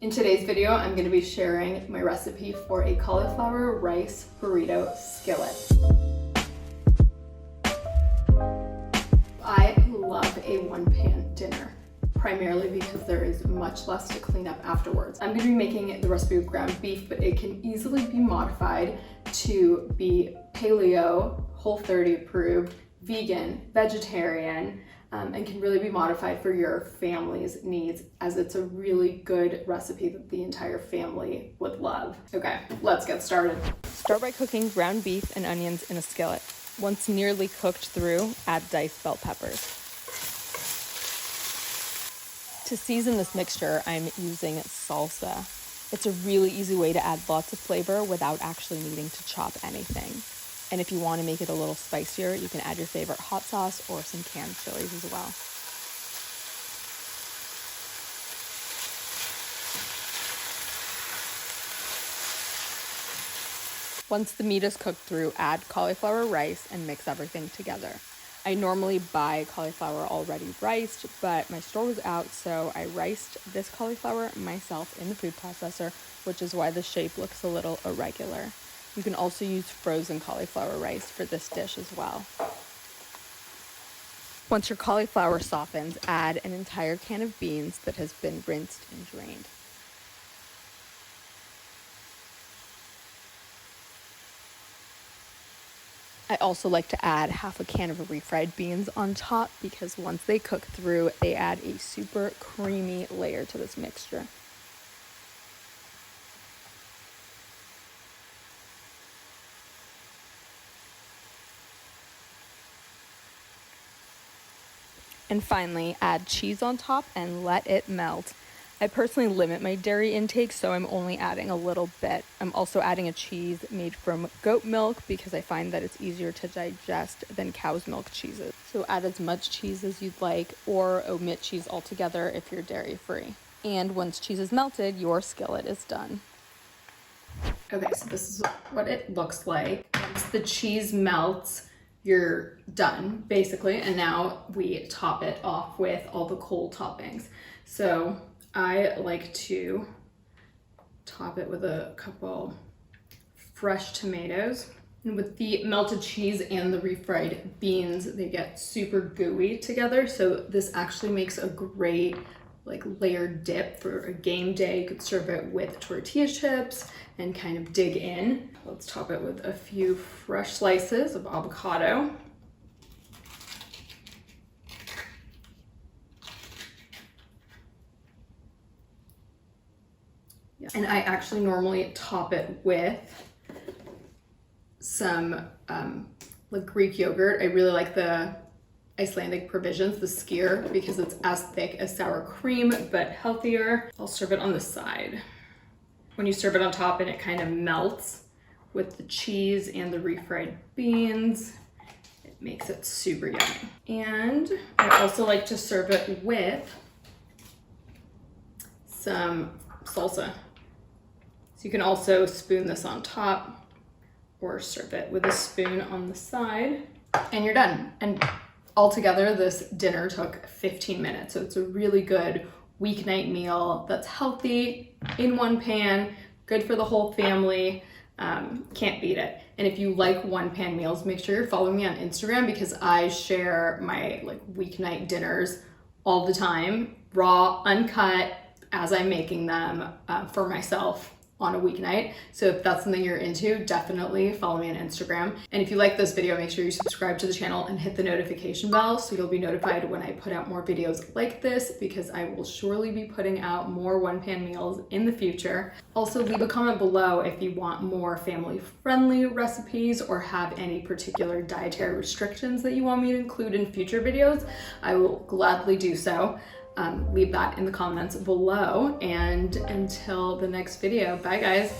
In today's video, I'm going to be sharing my recipe for a cauliflower rice burrito skillet. I love a one-pan dinner, primarily because there is much less to clean up afterwards. I'm going to be making the recipe with ground beef, but it can easily be modified to be paleo, Whole30 approved, vegan, vegetarian, and can really be modified for your family's needs, as it's a really good recipe that the entire family would love. Okay, let's get started. Start by cooking ground beef and onions in a skillet. Once nearly cooked through, add diced bell peppers. To season this mixture, I'm using salsa. It's a really easy way to add lots of flavor without actually needing to chop anything. And if you want to make it a little spicier, you can add your favorite hot sauce or some canned chilies as well. Once the meat is cooked through, add cauliflower rice and mix everything together. I normally buy cauliflower already riced, but my store was out, so I riced this cauliflower myself in the food processor, which is why the shape looks a little irregular. You can also use frozen cauliflower rice for this dish as well. Once your cauliflower softens, add an entire can of beans that has been rinsed and drained. I also like to add half a can of refried beans on top because once they cook through, they add a super creamy layer to this mixture. And finally, add cheese on top and let it melt. I personally limit my dairy intake, so I'm only adding a little bit. I'm also adding a cheese made from goat milk because I find that it's easier to digest than cow's milk cheeses. So add as much cheese as you'd like, or omit cheese altogether if you're dairy free. And once cheese is melted, your skillet is done. Okay, so this is what it looks like. Once the cheese melts, you're done basically, and now we top it off with all the cold toppings. So I like to top it with a couple fresh tomatoes, and with the melted cheese and the refried beans, they get super gooey together, so this actually makes a great like layered dip for a game day. You could serve it with tortilla chips and kind of dig in. Let's top it with a few fresh slices of avocado. Yeah. And I actually normally top it with some like Greek yogurt. I really like the Icelandic Provisions, the skyr, because it's as thick as sour cream, but healthier. I'll serve it on the side. When you serve it on top and it kind of melts with the cheese and the refried beans, it makes it super yummy. And I also like to serve it with some salsa. So you can also spoon this on top or serve it with a spoon on the side, and you're done. And altogether, this dinner took 15 minutes, so it's a really good weeknight meal that's healthy, in one pan, good for the whole family. Can't beat it. And if you like one pan meals, make sure you're following me on Instagram, because I share my like weeknight dinners all the time, raw, uncut, as I'm making them for myself on a weeknight. So if that's something you're into, definitely follow me on Instagram. And if you like this video, make sure you subscribe to the channel and hit the notification bell so you'll be notified when I put out more videos like this, because I will surely be putting out more one-pan meals in the future. Also, leave a comment below if you want more family-friendly recipes or have any particular dietary restrictions that you want me to include in future videos. I will gladly do so. Leave that in the comments below, and until the next video, bye guys.